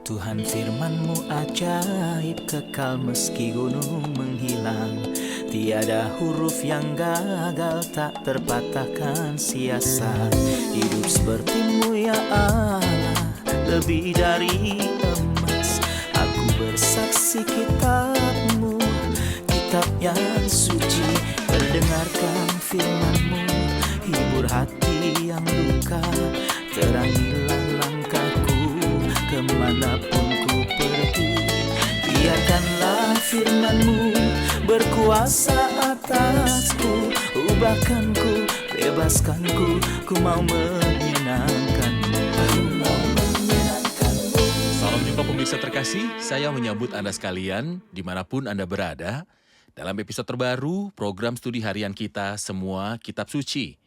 Tuhan firman-Mu ajaib, kekal meski gunung menghilang. Tiada huruf yang gagal, tak terpatahkan siasat. Hidup seperti-Mu ya Allah, lebih dari emas. Aku bersaksi kitab-Mu, kitab yang suci. Terdengarkan firman-Mu, hibur hati yang luka. Terangilah langkahku kemanapun ku pergi. Biarkanlah firman-Mu berkuasa atasku. Ubahkanku, bebaskanku, ku mau menyenangkan-Mu. Salam jumpa pemirsa terkasih, saya menyambut Anda sekalian dimanapun Anda berada dalam episode terbaru program studi harian kita Semua Kitab Suci.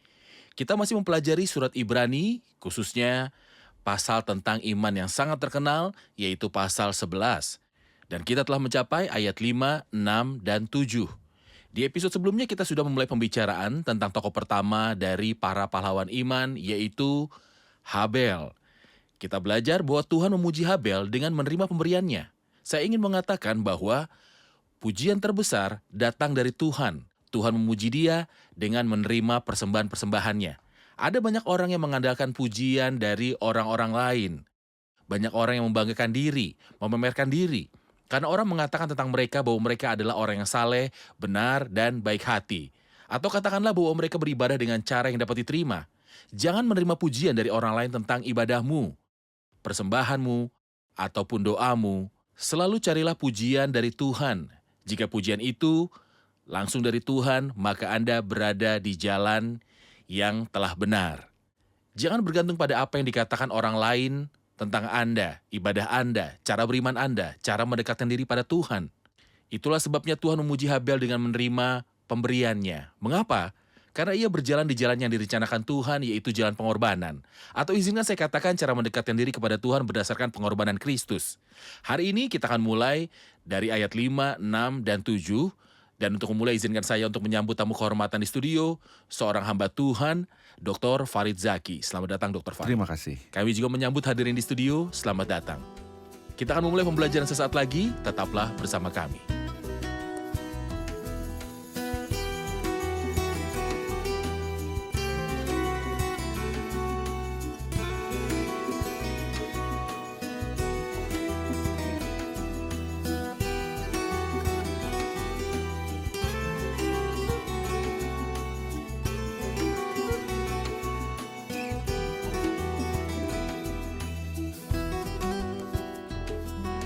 Kita masih mempelajari surat Ibrani, khususnya pasal tentang iman yang sangat terkenal, yaitu pasal 11. Dan kita telah mencapai ayat 5, 6, dan 7. Di episode sebelumnya kita sudah memulai pembicaraan tentang tokoh pertama dari para pahlawan iman, yaitu Habel. Kita belajar bahwa Tuhan memuji Habel dengan menerima pemberiannya. Saya ingin mengatakan bahwa pujian terbesar datang dari Tuhan. Tuhan memuji dia dengan menerima persembahan-persembahannya. Ada banyak orang yang mengandalkan pujian dari orang-orang lain. Banyak orang yang membanggakan diri, memamerkan diri. Karena orang mengatakan tentang mereka bahwa mereka adalah orang yang saleh, benar, dan baik hati. Atau katakanlah bahwa mereka beribadah dengan cara yang dapat diterima. Jangan menerima pujian dari orang lain tentang ibadahmu, persembahanmu, ataupun doamu. Selalu carilah pujian dari Tuhan. Jika pujian itu langsung dari Tuhan, maka Anda berada di jalan yang telah benar. Jangan bergantung pada apa yang dikatakan orang lain tentang Anda, ibadah Anda, cara beriman Anda, cara mendekatkan diri pada Tuhan. Itulah sebabnya Tuhan memuji Habel dengan menerima pemberiannya. Mengapa? Karena ia berjalan di jalan yang direncanakan Tuhan, yaitu jalan pengorbanan. Atau izinkan saya katakan cara mendekatkan diri kepada Tuhan berdasarkan pengorbanan Kristus. Hari ini kita akan mulai dari ayat 5, 6, dan 7. Dan untuk memulai izinkan saya untuk menyambut tamu kehormatan di studio, seorang hamba Tuhan, Dr. Farid Zaki. Selamat datang Dr. Farid. Terima kasih. Kami juga menyambut hadirin di studio, selamat datang. Kita akan memulai pembelajaran sesaat lagi, tetaplah bersama kami.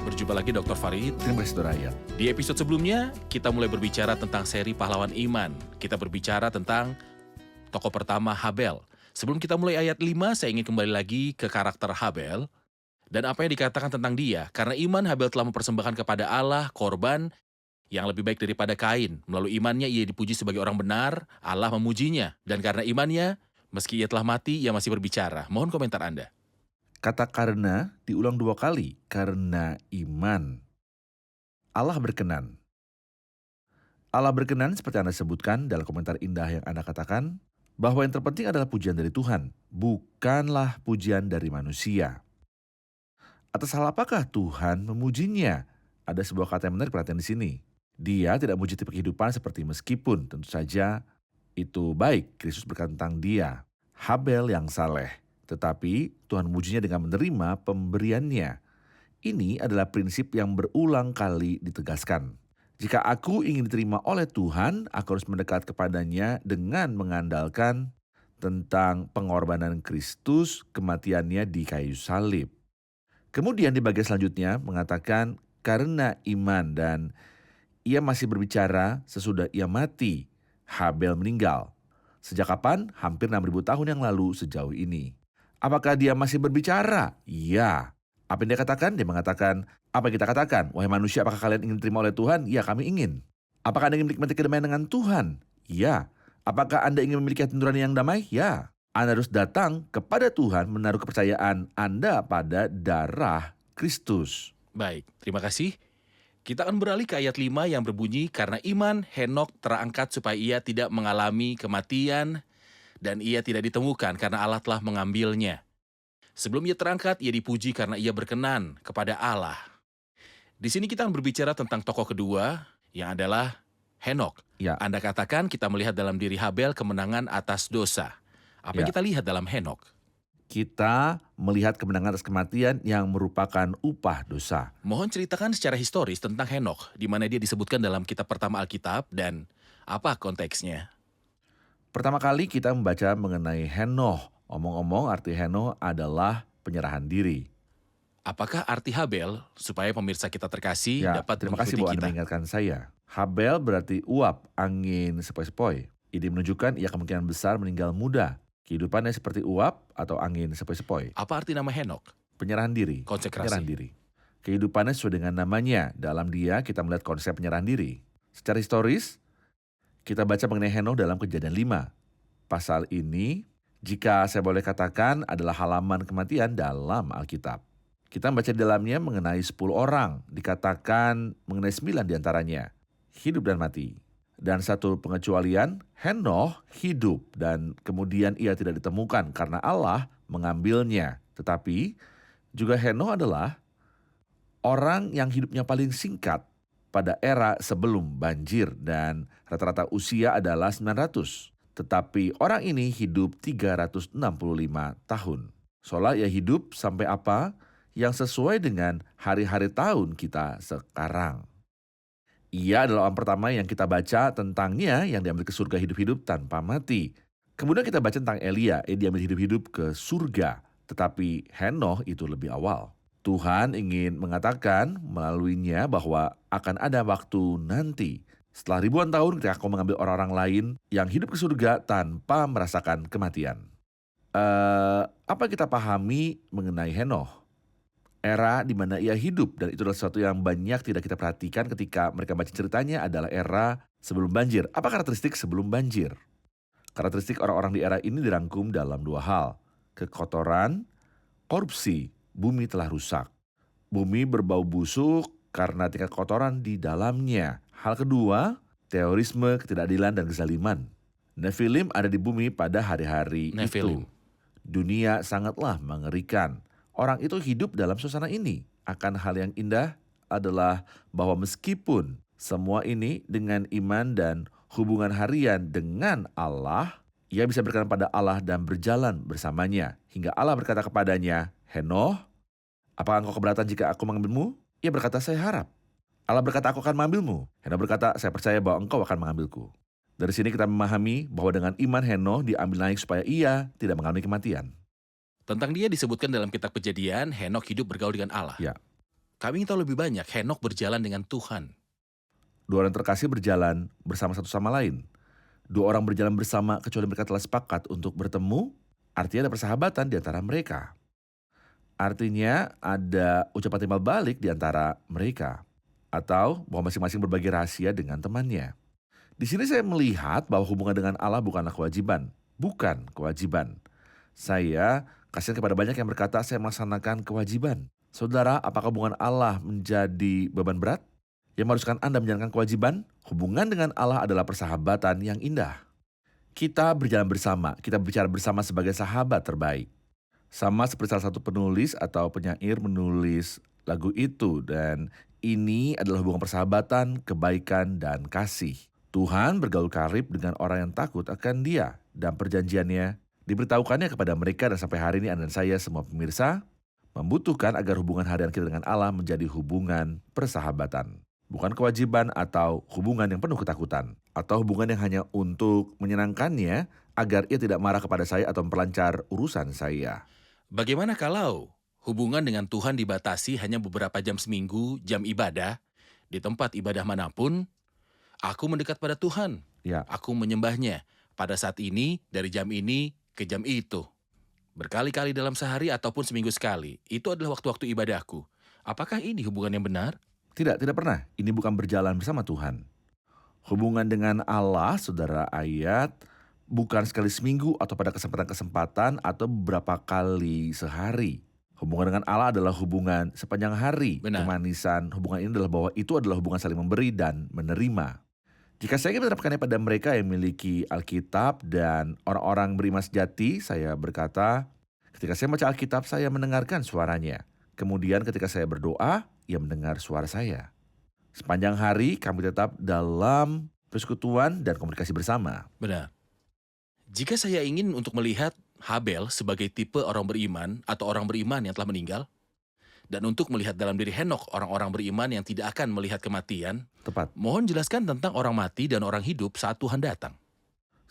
Berjumpa lagi Dr. Farid. Terima kasih, Saudara Ayat. Di episode sebelumnya, kita mulai berbicara tentang seri pahlawan iman. Kita berbicara tentang tokoh pertama Habel. Sebelum kita mulai ayat 5, saya ingin kembali lagi ke karakter Habel dan apa yang dikatakan tentang dia. Karena iman, Habel telah mempersembahkan kepada Allah korban yang lebih baik daripada Kain. Melalui imannya, ia dipuji sebagai orang benar, Allah memujinya. Dan karena imannya, meski ia telah mati, ia masih berbicara. Mohon komentar Anda. Kata karena diulang 2 kali, karena iman. Allah berkenan. Allah berkenan seperti Anda sebutkan dalam komentar indah yang Anda katakan, bahwa yang terpenting adalah pujian dari Tuhan, bukanlah pujian dari manusia. Atas hal apakah Tuhan memujinya? Ada sebuah kata yang menarik perhatian di sini. Dia tidak memuji tipe kehidupan seperti meskipun tentu saja itu baik. Kristus berkata tentang dia, Habel yang saleh. Tetapi Tuhan memujinya dengan menerima pemberiannya. Ini adalah prinsip yang berulang kali ditegaskan. Jika aku ingin diterima oleh Tuhan, aku harus mendekat kepadanya dengan mengandalkan tentang pengorbanan Kristus, kematiannya di kayu salib. Kemudian di bagian selanjutnya mengatakan karena iman, dan ia masih berbicara sesudah ia mati. Habel meninggal. Sejak kapan? Hampir 6.000 tahun yang lalu sejauh ini. Apakah dia masih berbicara? Iya. Apa yang dia katakan? Dia mengatakan, apa yang kita katakan? Wahai manusia, apakah kalian ingin diterima oleh Tuhan? Ya, kami ingin. Apakah Anda ingin menikmati kedamaian dengan Tuhan? Ya. Apakah Anda ingin memiliki hati nurani yang damai? Ya. Anda harus datang kepada Tuhan, menaruh kepercayaan Anda pada darah Kristus. Baik, terima kasih. Kita akan beralih ke ayat 5 yang berbunyi, karena iman Henokh terangkat supaya ia tidak mengalami kematian, dan ia tidak ditemukan karena Allah telah mengambilnya. Sebelum ia terangkat, ia dipuji karena ia berkenan kepada Allah. Di sini kita akan berbicara tentang tokoh kedua, yang adalah Henokh. Ya, Anda katakan kita melihat dalam diri Habel kemenangan atas dosa. Apa yang Ya. kita lihat dalam Henokh? kita melihat kemenangan atas kematian yang merupakan upah dosa. Mohon ceritakan secara historis tentang Henokh, di mana dia disebutkan dalam kitab pertama Alkitab, dan apa konteksnya? Pertama kali kita membaca mengenai Henokh. Omong-omong arti Henokh adalah penyerahan diri. Apakah arti Habel, supaya pemirsa kita terkasih Ya, dapat terima kasih mengikuti bahwa Anda kita? mengingatkan saya. Habel berarti uap, angin sepoi-sepoi. Ini menunjukkan ia kemungkinan besar meninggal muda. Kehidupannya seperti uap atau angin sepoi-sepoi. Apa arti nama Henokh? Penyerahan diri. Konsekrasi. Penyerahan diri. Kehidupannya sesuai dengan namanya. Dalam dia kita melihat konsep penyerahan diri. Secara historis, kita baca mengenai Henokh dalam Kejadian 5. Pasal ini, jika saya boleh katakan, adalah halaman kematian dalam Alkitab. Kita membaca di dalamnya mengenai 10 orang, dikatakan mengenai 9 diantaranya, hidup dan mati. Dan satu pengecualian, Henokh hidup dan kemudian ia tidak ditemukan karena Allah mengambilnya. Tetapi juga Henokh adalah orang yang hidupnya paling singkat pada era sebelum banjir dan rata-rata usia adalah 900. Tetapi orang ini hidup 365 tahun. Seolah ia hidup sampai apa? Yang sesuai dengan hari-hari tahun kita sekarang. Ia adalah orang pertama yang kita baca tentangnya yang diambil ke surga hidup-hidup tanpa mati. Kemudian kita baca tentang Elia, diambil hidup-hidup ke surga. Tetapi Henokh itu lebih awal. Tuhan ingin mengatakan melaluinya bahwa akan ada waktu nanti. Setelah ribuan tahun ketika Aku mengambil orang-orang lain yang hidup ke surga tanpa merasakan kematian. Apa kita pahami mengenai Henokh? Era di mana ia hidup, dan itu adalah sesuatu yang banyak tidak kita perhatikan ketika mereka baca ceritanya adalah era sebelum banjir. Apa karakteristik sebelum banjir? Karakteristik orang-orang di era ini dirangkum dalam 2 hal. Kekotoran, korupsi, bumi telah rusak. Bumi berbau busuk karena tingkat kotoran di dalamnya. Hal kedua, teorisme, ketidakadilan, dan kezaliman. Nephilim ada di bumi pada hari-hari Nephilim. itu. Dunia sangatlah mengerikan. Orang itu hidup dalam suasana ini. Akan hal yang indah adalah bahwa meskipun semua ini dengan iman dan hubungan harian dengan Allah, ia bisa berkenan pada Allah dan berjalan bersamanya. Hingga Allah berkata kepadanya, Henokh, apakah engkau keberatan jika Aku mengambilmu? Ia berkata, saya harap. Allah berkata, Aku akan mengambilmu. Henokh berkata, saya percaya bahwa engkau akan mengambilku. Dari sini kita memahami bahwa dengan iman Henokh diambil naik supaya ia tidak mengalami kematian. Tentang dia disebutkan dalam kitab Kejadian, Henokh hidup bergaul dengan Allah. Ya. Kami ingin tahu lebih banyak, Henokh berjalan dengan Tuhan. 2 orang terkasih berjalan bersama satu sama lain. 2 orang berjalan bersama kecuali mereka telah sepakat untuk bertemu, artinya ada persahabatan di antara mereka. Artinya ada ucapan timbal balik di antara mereka. Atau bahwa masing-masing berbagi rahasia dengan temannya. Di sini saya melihat bahwa hubungan dengan Allah bukanlah kewajiban. Bukan kewajiban. Saya kasihan kepada banyak yang berkata saya melaksanakan kewajiban. Saudara, apakah hubungan Allah menjadi beban berat? Yang mengharuskan Anda menjalankan kewajiban? Hubungan dengan Allah adalah persahabatan yang indah. Kita berjalan bersama, kita bicara bersama sebagai sahabat terbaik. Sama seperti salah satu penulis atau penyair menulis lagu itu, dan ini adalah hubungan persahabatan, kebaikan, dan kasih. Tuhan bergaul karib dengan orang yang takut akan Dia, dan perjanjiannya diberitahukannya kepada mereka, dan sampai hari ini Anda dan saya semua pemirsa membutuhkan agar hubungan harian kita dengan Allah menjadi hubungan persahabatan. Bukan kewajiban atau hubungan yang penuh ketakutan. Atau hubungan yang hanya untuk menyenangkannya agar ia tidak marah kepada saya atau memperlancar urusan saya. Bagaimana kalau hubungan dengan Tuhan dibatasi hanya beberapa jam seminggu, jam ibadah, di tempat ibadah manapun, aku mendekat pada Tuhan. Ya. Aku menyembahnya pada saat ini, dari jam ini ke jam itu. Berkali-kali dalam sehari ataupun seminggu sekali. Itu adalah waktu-waktu ibadahku. Apakah ini hubungan yang benar? Tidak pernah. Ini bukan berjalan bersama Tuhan. Hubungan dengan Allah, saudara, ayat bukan sekali seminggu atau pada kesempatan-kesempatan atau beberapa kali sehari. Hubungan dengan Allah adalah hubungan sepanjang hari. Benar. Kemanisan hubungan ini adalah bahwa itu adalah hubungan saling memberi dan menerima. Jika saya ingin menerapkannya pada mereka yang memiliki Alkitab dan orang-orang beriman sejati, saya berkata, Ketika saya baca Alkitab, saya mendengarkan suaranya. Kemudian ketika saya berdoa, ia mendengar suara saya. Sepanjang hari kami tetap dalam persekutuan dan komunikasi bersama. Benar. Jika saya ingin untuk melihat Habel sebagai tipe orang beriman atau orang beriman yang telah meninggal, dan untuk melihat dalam diri Henokh orang-orang beriman yang tidak akan melihat kematian, Tepat. mohon jelaskan tentang orang mati dan orang hidup saat Tuhan datang.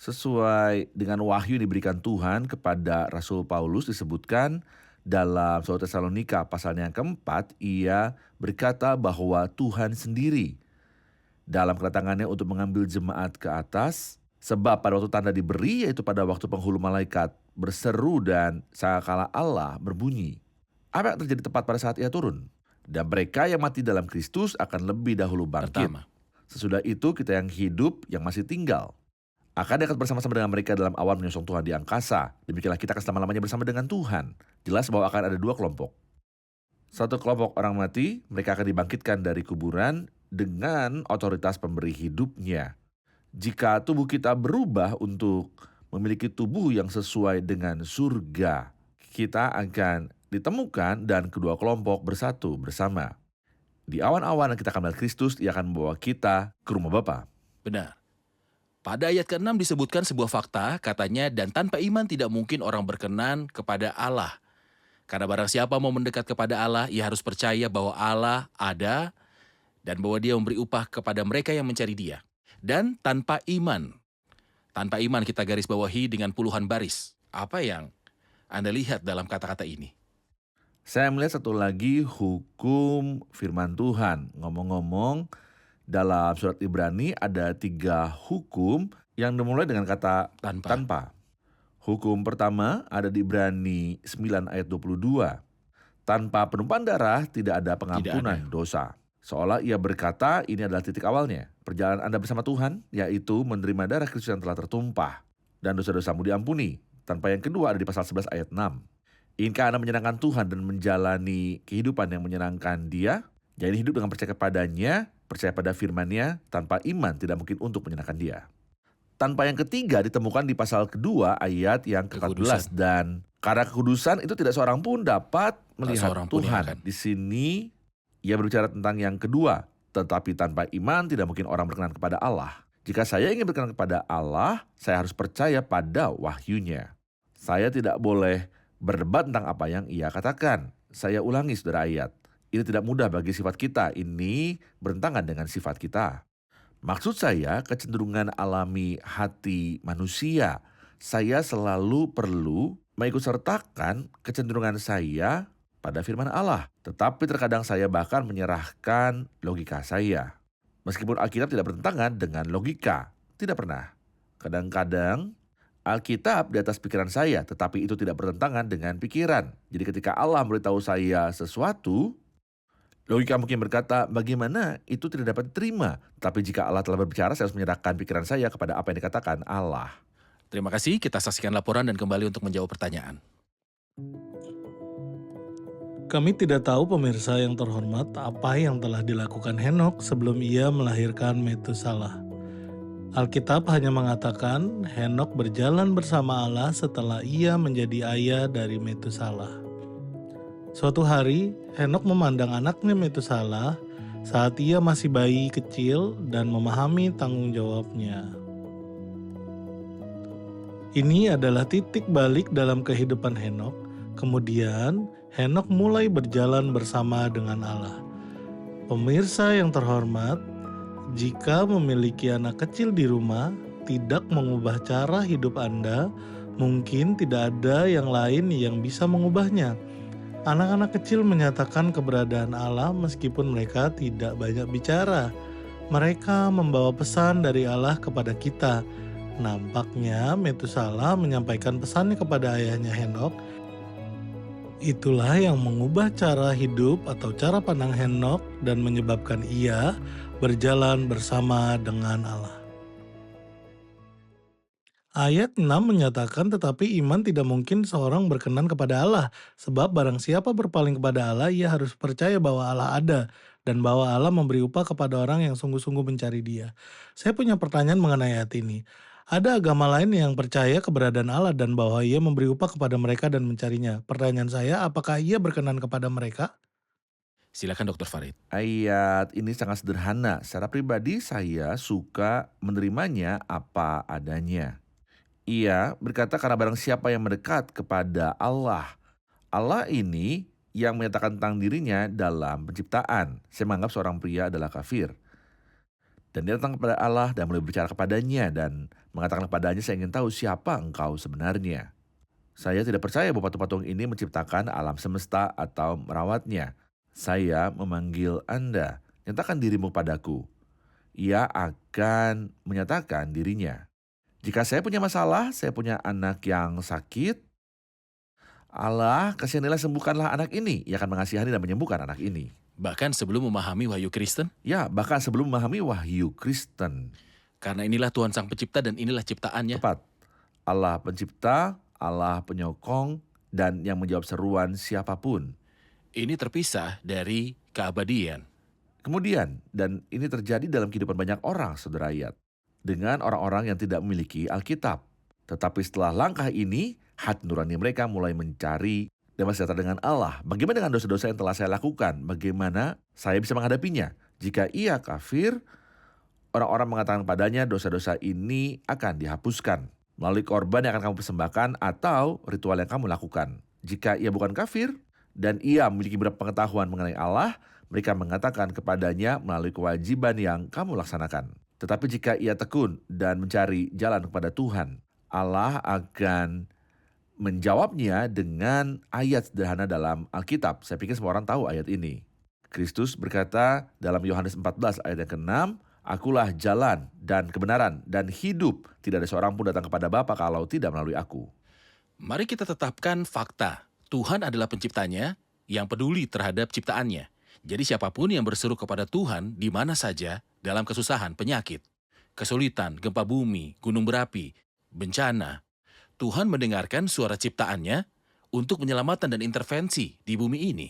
Sesuai dengan wahyu yang diberikan Tuhan kepada Rasul Paulus disebutkan dalam 1 Tesalonika pasalnya yang keempat, ia berkata bahwa Tuhan sendiri dalam kedatangannya untuk mengambil jemaat ke atas, sebab pada waktu tanda diberi, yaitu pada waktu penghulu malaikat berseru dan sangkakala Allah berbunyi. Apa yang terjadi tepat pada saat ia turun? Dan mereka yang mati dalam Kristus akan lebih dahulu bangkit. Pertama, Sesudah itu kita yang hidup, yang masih tinggal, akan diangkat bersama-sama dengan mereka dalam awan menyongsong Tuhan di angkasa. Demikianlah kita akan selama-lamanya bersama dengan Tuhan. Jelas bahwa akan ada dua kelompok. Satu kelompok orang mati, mereka akan dibangkitkan dari kuburan dengan otoritas pemberi hidupnya. Jika tubuh kita berubah untuk memiliki tubuh yang sesuai dengan surga, kita akan ditemukan dan kedua kelompok bersatu bersama. Di awan-awan yang kita akan melihat Kristus, ia akan membawa kita ke rumah Bapa. benar. Pada ayat ke-6 disebutkan sebuah fakta, katanya, dan tanpa iman tidak mungkin orang berkenan kepada Allah. Karena barang siapa mau mendekat kepada Allah, ia harus percaya bahwa Allah ada dan bahwa dia memberi upah kepada mereka yang mencari dia. Dan tanpa iman kita garis bawahi dengan puluhan baris. Apa yang Anda lihat dalam kata-kata ini? Saya melihat satu lagi hukum firman Tuhan. Ngomong-ngomong, dalam surat Ibrani ada 3 hukum yang dimulai dengan kata tanpa. Hukum pertama ada di Ibrani 9 ayat 22. Tanpa penumpahan darah tidak ada pengampunan dosa. Seolah ia berkata ini adalah titik awalnya. Perjalanan Anda bersama Tuhan, yaitu menerima darah Kristus yang telah tertumpah. Dan dosa-dosamu diampuni. Tanpa yang kedua ada di pasal 11 ayat 6. Inkah Anda menyenangkan Tuhan dan menjalani kehidupan yang menyenangkan Dia? Jadi hidup dengan percaya kepadanya, percaya pada firman-Nya, tanpa iman tidak mungkin untuk menyenangkan Dia. Tanpa yang ketiga ditemukan di pasal kedua ayat yang ke-14. Dan karena kekudusan itu tidak seorang pun dapat melihat Tuhan. Di sini ia berbicara tentang yang kedua. Tetapi tanpa iman tidak mungkin orang berkenan kepada Allah. Jika saya ingin berkenan kepada Allah, saya harus percaya pada wahyu-Nya. Saya tidak boleh berdebat tentang apa yang ia katakan. Saya ulangi saudara ayat. Ini tidak mudah bagi sifat kita. Ini bertentangan dengan sifat kita. Maksud saya kecenderungan alami hati manusia. Saya selalu perlu mengikutsertakan kecenderungan saya pada firman Allah. Tetapi terkadang saya bahkan menyerahkan logika saya. Meskipun Alkitab tidak bertentangan dengan logika. Tidak pernah. Kadang-kadang Alkitab di atas pikiran saya, tetapi itu tidak bertentangan dengan pikiran. Jadi ketika Allah memberitahu saya sesuatu, logika mungkin berkata, bagaimana itu tidak dapat diterima. Tapi jika Allah telah berbicara, saya harus menyerahkan pikiran saya kepada apa yang dikatakan Allah. Terima kasih, kita saksikan laporan dan kembali untuk menjawab pertanyaan. Kami tidak tahu pemirsa yang terhormat apa yang telah dilakukan Henokh sebelum ia melahirkan Metusalah. Alkitab hanya mengatakan Henokh berjalan bersama Allah setelah ia menjadi ayah dari Metusalah. Suatu hari, Henokh memandang anaknya Metusalah saat ia masih bayi kecil dan memahami tanggung jawabnya. Ini adalah titik balik dalam kehidupan Henokh. Kemudian, Henokh mulai berjalan bersama dengan Allah. Pemirsa yang terhormat, jika memiliki anak kecil di rumah, tidak mengubah cara hidup Anda, mungkin tidak ada yang lain yang bisa mengubahnya. Anak-anak kecil menyatakan keberadaan Allah meskipun mereka tidak banyak bicara. Mereka membawa pesan dari Allah kepada kita. Nampaknya Metusalah menyampaikan pesannya kepada ayahnya Henokh. Itulah yang mengubah cara hidup atau cara pandang Henokh dan menyebabkan ia berjalan bersama dengan Allah. Ayat 6 menyatakan tetapi iman tidak mungkin seorang berkenan kepada Allah. Sebab barang siapa berpaling kepada Allah, ia harus percaya bahwa Allah ada dan bahwa Allah memberi upah kepada orang yang sungguh-sungguh mencari Dia. Saya punya pertanyaan mengenai ayat ini. Ada agama lain yang percaya keberadaan Allah dan bahwa ia memberi upah kepada mereka dan mencarinya. Pertanyaan saya, apakah ia berkenan kepada mereka? Silakan Dr. Farid. Ayat ini sangat sederhana. Secara pribadi saya suka menerimanya apa adanya. Ia berkata karena barang siapa yang mendekat kepada Allah. Allah ini yang menyatakan tentang dirinya dalam penciptaan. Saya menganggap seorang pria adalah kafir. Dan dia datang kepada Allah dan mulai berbicara kepadanya dan mengatakan kepadanya, saya ingin tahu siapa engkau sebenarnya. Saya tidak percaya bahwa patung-patung ini menciptakan alam semesta atau merawatnya. Saya memanggil Anda, nyatakan dirimu padaku. Ia akan menyatakan dirinya. Jika saya punya masalah, saya punya anak yang sakit, Allah kasihanilah sembuhkanlah anak ini. Ia akan mengasihani dan menyembuhkan anak ini. Bahkan sebelum memahami wahyu Kristen, Ya, bahkan sebelum memahami wahyu Kristen. karena inilah Tuhan Sang Pencipta dan inilah ciptaannya. Tepat. Allah pencipta, Allah penyokong, dan yang menjawab seruan siapapun. Ini terpisah dari keabadian. Kemudian, dan ini terjadi dalam kehidupan banyak orang, saudara ayat. Dengan orang-orang yang tidak memiliki Alkitab. Tetapi setelah langkah ini, hati nurani mereka mulai mencari damai sejahtera dengan Allah. Bagaimana dengan dosa-dosa yang telah saya lakukan? Bagaimana saya bisa menghadapinya? Jika ia kafir, orang-orang mengatakan padanya dosa-dosa ini akan dihapuskan melalui korban yang akan kamu persembahkan atau ritual yang kamu lakukan. Jika ia bukan kafir dan ia memiliki beberapa pengetahuan mengenai Allah, mereka mengatakan kepadanya melalui kewajiban yang kamu laksanakan. Tetapi jika ia tekun dan mencari jalan kepada Tuhan, Allah akan menjawabnya dengan ayat sederhana dalam Alkitab. Saya pikir semua orang tahu ayat ini. Kristus berkata dalam Yohanes 14 ayat yang ke-6, Akulah jalan dan kebenaran dan hidup. Tidak ada seorang pun datang kepada Bapa kalau tidak melalui aku. Mari kita tetapkan fakta. Tuhan adalah penciptanya yang peduli terhadap ciptaannya. Jadi siapapun yang berseru kepada Tuhan di mana saja dalam kesusahan, penyakit, kesulitan, gempa bumi, gunung berapi, bencana, Tuhan mendengarkan suara ciptaannya untuk penyelamatan dan intervensi di bumi ini.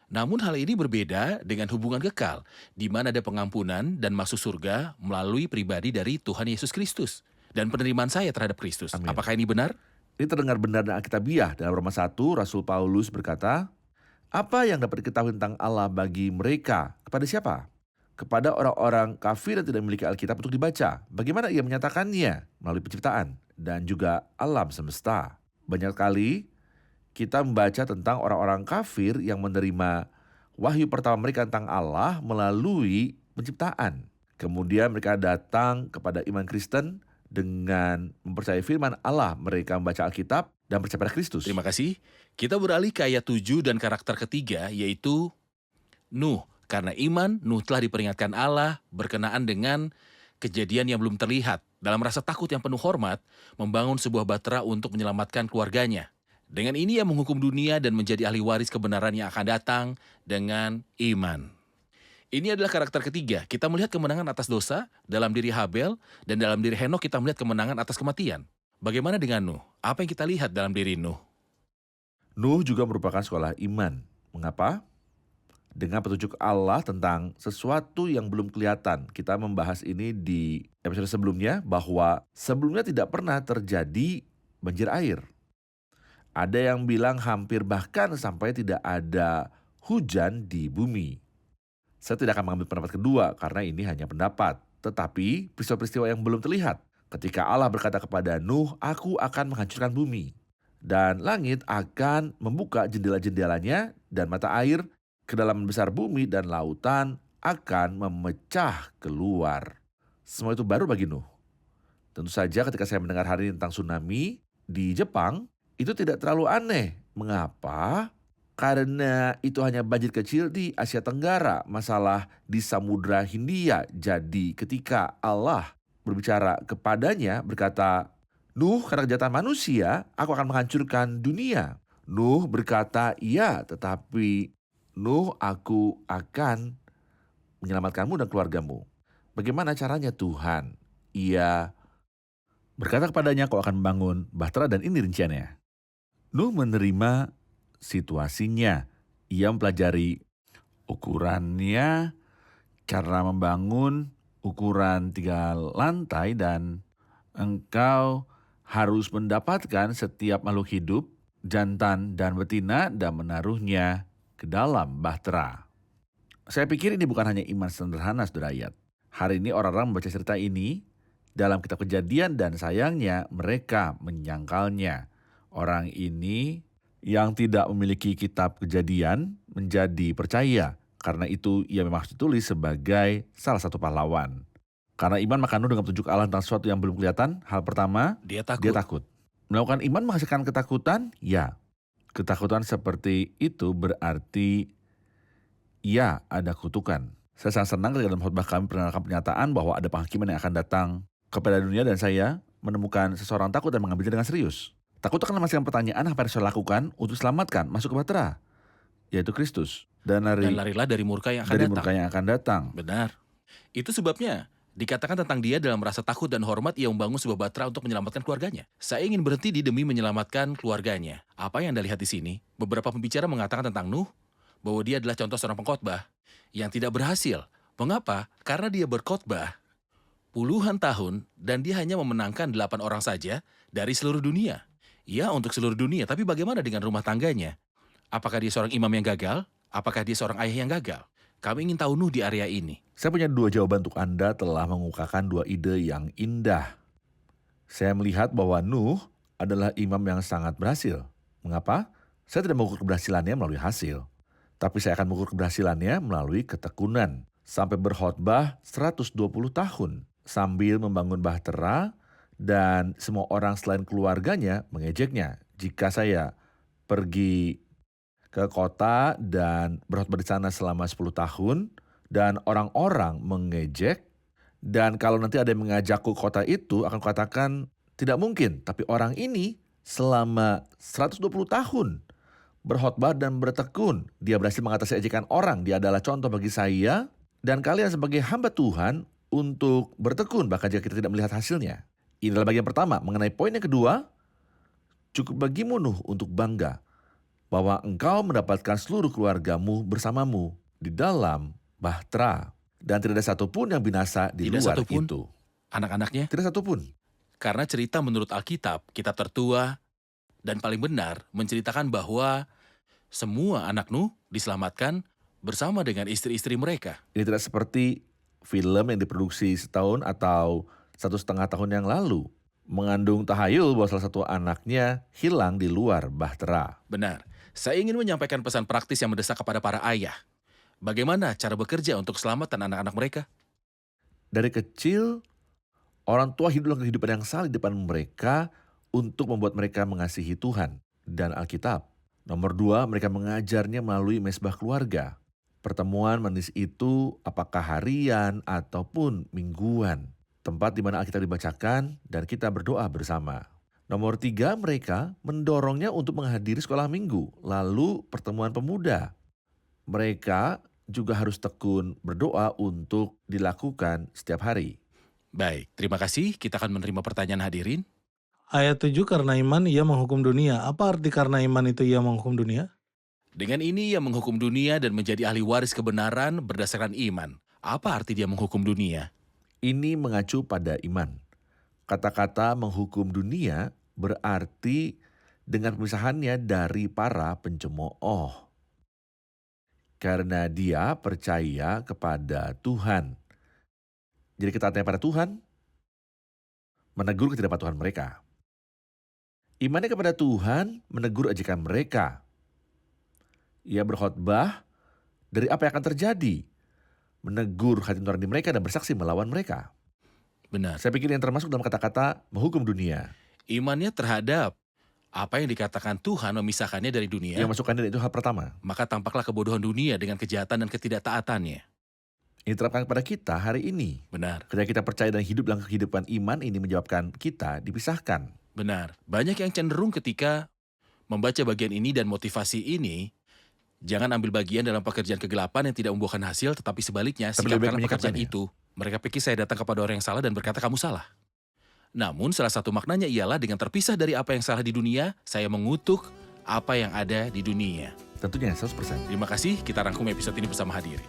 Namun hal ini berbeda dengan hubungan kekal, di mana ada pengampunan dan masuk surga melalui pribadi dari Tuhan Yesus Kristus dan penerimaan saya terhadap Kristus. Amin. Apakah ini benar? Ini terdengar benar dan alkitabiah. Dalam Roma 1, Rasul Paulus berkata, apa yang dapat diketahui tentang Allah bagi mereka? Kepada siapa? Kepada orang-orang kafir yang tidak memiliki Alkitab untuk dibaca. Bagaimana ia menyatakannya? Melalui penciptaan dan juga alam semesta. Banyak kali kita membaca tentang orang-orang kafir yang menerima wahyu pertama mereka tentang Allah melalui penciptaan. Kemudian mereka datang kepada iman Kristen dengan mempercayai firman Allah. Mereka membaca Alkitab dan percaya pada Kristus. Terima kasih. Kita beralih ke ayat 7 dan karakter ketiga, yaitu Nuh. Karena iman, Nuh telah diperingatkan Allah berkenaan dengan kejadian yang belum terlihat. Dalam rasa takut yang penuh hormat, membangun sebuah bahtera untuk menyelamatkan keluarganya. Dengan ini ia menghukum dunia dan menjadi ahli waris kebenaran yang akan datang dengan iman. Ini adalah karakter ketiga. Kita melihat kemenangan atas dosa dalam diri Habel, dan dalam diri Henokh kita melihat kemenangan atas kematian. Bagaimana dengan Nuh? Apa yang kita lihat dalam diri Nuh? Nuh juga merupakan sekolah iman. Mengapa? Dengan petunjuk Allah tentang sesuatu yang belum kelihatan. Kita membahas ini di episode sebelumnya, bahwa sebelumnya tidak pernah terjadi banjir air. Ada yang bilang hampir bahkan sampai tidak ada hujan di bumi. Saya tidak akan mengambil pendapat kedua karena ini hanya pendapat. Tetapi peristiwa-peristiwa yang belum terlihat. Ketika Allah berkata kepada Nuh, aku akan menghancurkan bumi. Dan langit akan membuka jendela-jendelanya dan mata air ke dalam besar bumi dan lautan akan memecah keluar. Semua itu baru bagi Nuh. Tentu saja ketika saya mendengar hari ini tentang tsunami di Jepang, itu tidak terlalu aneh. Mengapa? Karena itu hanya banjir kecil di Asia Tenggara, masalah di Samudra Hindia. Jadi ketika Allah berbicara kepadanya berkata, Nuh, karena kejahatan manusia, aku akan menghancurkan dunia. Nuh berkata, iya, tetapi Nuh, aku akan menyelamatkanmu dan keluargamu. Bagaimana caranya Tuhan? Ia berkata kepadanya, kau akan membangun bahtera dan ini rinciannya. Nuh menerima situasinya. Ia mempelajari ukurannya, cara membangun ukuran 3 lantai dan Engkau harus mendapatkan setiap makhluk hidup, jantan dan betina, dan menaruhnya ke dalam bahtera. Saya pikir ini bukan hanya iman sederhana, saudara ayat. Hari ini orang-orang membaca cerita ini dalam kitab Kejadian dan sayangnya mereka menyangkalnya. Orang ini yang tidak memiliki kitab Kejadian menjadi percaya. Karena itu ia memang harus ditulis sebagai salah satu pahlawan. Karena iman maka Nuh dengan petunjuk Allah tentang sesuatu yang belum kelihatan. Hal pertama, Dia takut. dia takut. Melakukan iman menghasilkan ketakutan? Ya. Ketakutan seperti itu berarti ya ada kutukan. Saya sangat senang ketika dalam khotbah kami perkenalkan pernyataan bahwa ada penghakiman yang akan datang kepada dunia dan saya menemukan seseorang takut dan mengambilnya dengan serius. Takut akan menghasilkan pertanyaan apa yang harus saya lakukan untuk selamatkan masuk ke bahtera, yaitu Kristus. Dan larilah dari murka yang akan datang. Benar. Itu sebabnya dikatakan tentang dia dalam rasa takut dan hormat ia membangun sebuah bahtera untuk menyelamatkan keluarganya. Saya ingin berhenti demi menyelamatkan keluarganya. Apa yang Anda lihat di sini? Beberapa pembicara mengatakan tentang Nuh bahwa dia adalah contoh seorang pengkhotbah yang tidak berhasil. Mengapa? Karena dia berkhotbah puluhan tahun dan dia hanya memenangkan 8 orang saja dari seluruh dunia. Ya, untuk seluruh dunia, tapi bagaimana dengan rumah tangganya? Apakah dia seorang imam yang gagal? Apakah dia seorang ayah yang gagal? Kami ingin tahu Nuh di area ini. Saya punya 2 jawaban untuk Anda telah mengungkapkan 2 ide yang indah. Saya melihat bahwa Nuh adalah imam yang sangat berhasil. Mengapa? Saya tidak mengukur keberhasilannya melalui hasil. Tapi saya akan mengukur keberhasilannya melalui ketekunan. Sampai berkhotbah 120 tahun. Sambil membangun bahtera dan semua orang selain keluarganya mengejeknya. Jika saya pergi ke kota dan berkhotbah di sana selama 10 tahun dan orang-orang mengejek, dan kalau nanti ada yang mengajakku ke kota itu akan kukatakan tidak mungkin, tapi orang ini selama 120 tahun berkhotbah dan bertekun, dia berhasil mengatasi ejekan orang, dia adalah contoh bagi saya dan kalian sebagai hamba Tuhan untuk bertekun bahkan jika kita tidak melihat hasilnya. Ini adalah bagian pertama. Mengenai poin yang kedua, cukup bagimu Nuh untuk bangga bahwa engkau mendapatkan seluruh keluargamu bersamamu di dalam bahtera. Dan tidak ada satupun yang binasa di Tidak luar satupun. itu. Anak-anaknya? Tidak satupun. Karena cerita menurut Alkitab, kitab tertua dan paling benar menceritakan bahwa semua anak Nuh diselamatkan bersama dengan istri-istri mereka. Ini tidak seperti film yang diproduksi setahun atau 1,5 tahun yang lalu. Mengandung tahayul bahwa salah satu anaknya hilang di luar bahtera. Benar. Saya ingin menyampaikan pesan praktis yang mendesak kepada para ayah. Bagaimana cara bekerja untuk keselamatan anak-anak mereka? Dari kecil, orang tua hidup dalam kehidupan yang salah di depan mereka untuk membuat mereka mengasihi Tuhan dan Alkitab. Nomor 2, mereka mengajarnya melalui mesbah keluarga. Pertemuan manis itu apakah harian ataupun mingguan. Tempat di mana Alkitab dibacakan dan kita berdoa bersama. Nomor 3, mereka mendorongnya untuk menghadiri sekolah minggu, lalu pertemuan pemuda. Mereka juga harus tekun berdoa untuk dilakukan setiap hari. Baik, terima kasih. Kita akan menerima pertanyaan hadirin. Ayat 7, karena iman ia menghukum dunia. Apa arti karena iman itu ia menghukum dunia? Dengan ini ia menghukum dunia dan menjadi ahli waris kebenaran berdasarkan iman. Apa arti dia menghukum dunia? Ini mengacu pada iman. Kata-kata menghukum dunia berarti dengan pemisahannya dari para pencemooh. Karena dia percaya kepada Tuhan. Jadi ketaatan pada Tuhan menegur ketidakpatuhan mereka. Imannya kepada Tuhan menegur ejekan mereka. Ia berkhotbah dari apa yang akan terjadi. Menegur hati nurani mereka dan bersaksi melawan mereka. Benar. Saya pikir yang termasuk dalam kata-kata menghukum dunia. Imannya terhadap apa yang dikatakan Tuhan memisahkannya dari dunia, Yang masukkannya itu hal pertama. maka tampaklah kebodohan dunia dengan kejahatan dan ketidaktaatannya. Ini diterapkan kepada kita hari ini. Benar, Ketika kita percaya dan hidup dalam kehidupan iman, ini menyebabkan kita dipisahkan. benar. Banyak yang cenderung ketika membaca bagian ini dan motivasi ini, jangan ambil bagian dalam pekerjaan kegelapan yang tidak membuahkan hasil, tetapi sebaliknya, Tapi lebih baik sikapkanlah pekerjaan menyikapinya. itu. Mereka pikir saya datang kepada orang yang salah dan berkata kamu salah. Namun salah satu maknanya ialah dengan terpisah dari apa yang salah di dunia, saya mengutuk apa yang ada di dunia. Tentunya 100%. Terima kasih, kita rangkum episode ini bersama hadirin.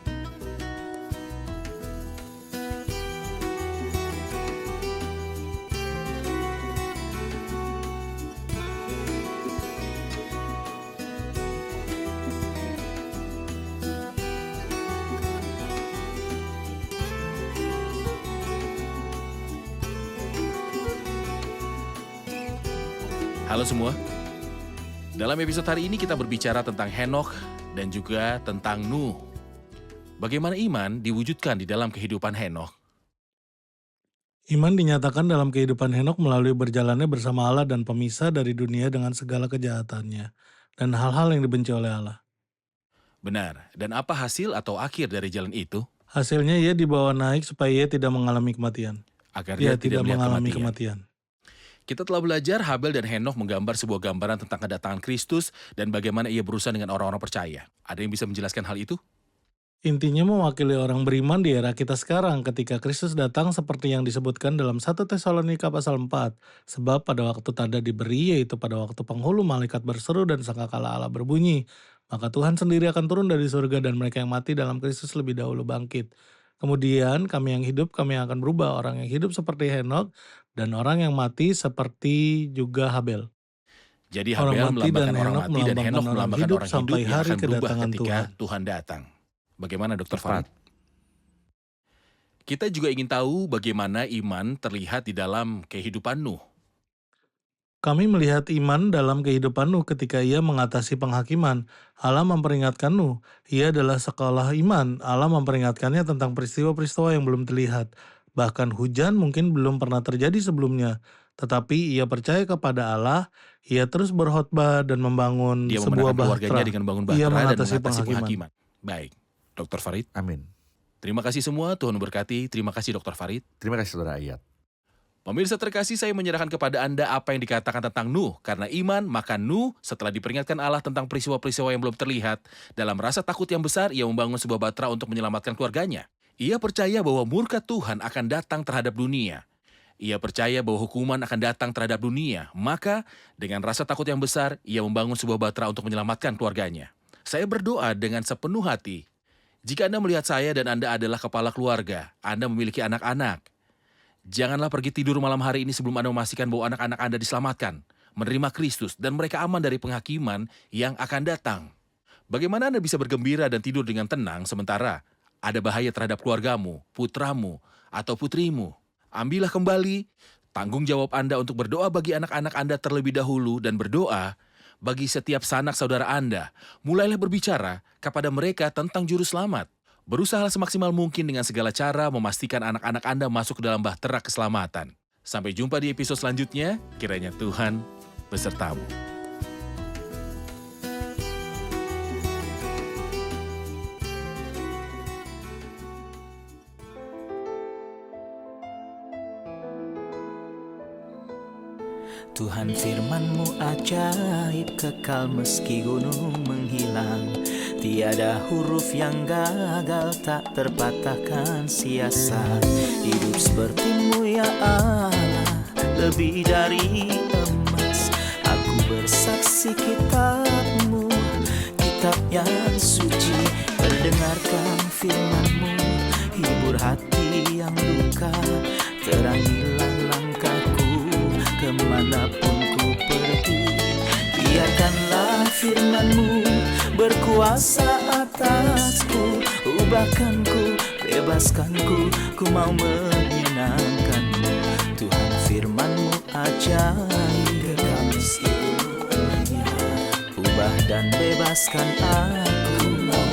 Halo semua. Dalam episode hari ini kita berbicara tentang Henokh dan juga tentang Nuh. Bagaimana iman diwujudkan di dalam kehidupan Henokh? Iman dinyatakan dalam kehidupan Henokh melalui berjalannya bersama Allah dan pemisah dari dunia dengan segala kejahatannya dan hal-hal yang dibenci oleh Allah. Benar, dan apa hasil atau akhir dari jalan itu? Hasilnya ia dibawa naik supaya ia tidak mengalami kematian. Agar Ia dia tidak melihat mengalami kematian. kematian. Kita telah belajar Habel dan Henokh menggambar sebuah gambaran tentang kedatangan Kristus dan bagaimana ia berurusan dengan orang-orang percaya. Ada yang bisa menjelaskan hal itu? Intinya mewakili orang beriman di era kita sekarang ketika Kristus datang seperti yang disebutkan dalam 1 Tesalonika pasal 4. Sebab pada waktu tanda diberi, yaitu pada waktu penghulu malaikat berseru dan sangkakala Allah berbunyi, maka Tuhan sendiri akan turun dari surga dan mereka yang mati dalam Kristus lebih dahulu bangkit. Kemudian kami yang hidup, kami yang akan berubah, orang yang hidup seperti Henokh dan orang yang mati seperti juga Habel. Jadi Orang Habel mati dan melambangkan orang Henokh mati dan Henokh melambangkan orang melambangkan hidup orang hidup sampai yang hari akan berubah kedatangan ketika Tuhan. Tuhan datang. Bagaimana Dr. Farid? Tepat. Kita juga ingin tahu bagaimana iman terlihat di dalam kehidupan Nuh. Kami melihat iman dalam kehidupan Nuh ketika ia mengatasi penghakiman. Allah memperingatkan Nuh. Ia adalah sekolah iman. Allah memperingatkannya tentang peristiwa-peristiwa yang belum terlihat. Bahkan hujan mungkin belum pernah terjadi sebelumnya. Tetapi ia percaya kepada Allah. Ia terus berkhotbah dan membangun Dia sebuah memenangkan keluarganya bahtera. dengan bangun Ia bahtera dan mengatasi mengatasi penghakiman. penghakiman. Baik, Dr. Farid. Amin. Terima kasih semua, Tuhan memberkati. Terima kasih Dr. Farid. Terima kasih Saudara Ayat. Pemirsa terkasih, saya menyerahkan kepada Anda apa yang dikatakan tentang Nuh. Karena iman, maka Nuh setelah diperingatkan Allah tentang peristiwa-peristiwa yang belum terlihat, dalam rasa takut yang besar, ia membangun sebuah bahtera untuk menyelamatkan keluarganya. Ia percaya bahwa murka Tuhan akan datang terhadap dunia. Ia percaya bahwa hukuman akan datang terhadap dunia. Maka, dengan rasa takut yang besar, ia membangun sebuah bahtera untuk menyelamatkan keluarganya. Saya berdoa dengan sepenuh hati. Jika Anda melihat saya dan Anda adalah kepala keluarga, Anda memiliki anak-anak, janganlah pergi tidur malam hari ini sebelum Anda memastikan bahwa anak-anak Anda diselamatkan, menerima Kristus, dan mereka aman dari penghakiman yang akan datang. Bagaimana Anda bisa bergembira dan tidur dengan tenang sementara ada bahaya terhadap keluargamu, putramu, atau putrimu? Ambillah kembali tanggung jawab Anda untuk berdoa bagi anak-anak Anda terlebih dahulu dan berdoa bagi setiap sanak saudara Anda. Mulailah berbicara kepada mereka tentang juru selamat. Berusaha semaksimal mungkin dengan segala cara memastikan anak-anak Anda masuk ke dalam bahtera keselamatan. Sampai jumpa di episode selanjutnya, kiranya Tuhan besertamu. Tuhan firman-Mu ajaib, kekal meski gunung menghilang. Tiada huruf yang gagal, tak terpatahkan siasat. Hidup seperti-Mu ya Allah, lebih dari emas. Aku bersaksi kitab-Mu, kitab yang suci. Mendengarkan firman-Mu, hibur hati yang duka. Terangilah langkahku kemanapun ku pergi. Biarkanlah firman-Mu berkuasa atasku. Ubahkanku, bebaskanku, ku mau menyenangkan-Mu. Tuhan firman-Mu ajaib, ubah dan bebaskan aku.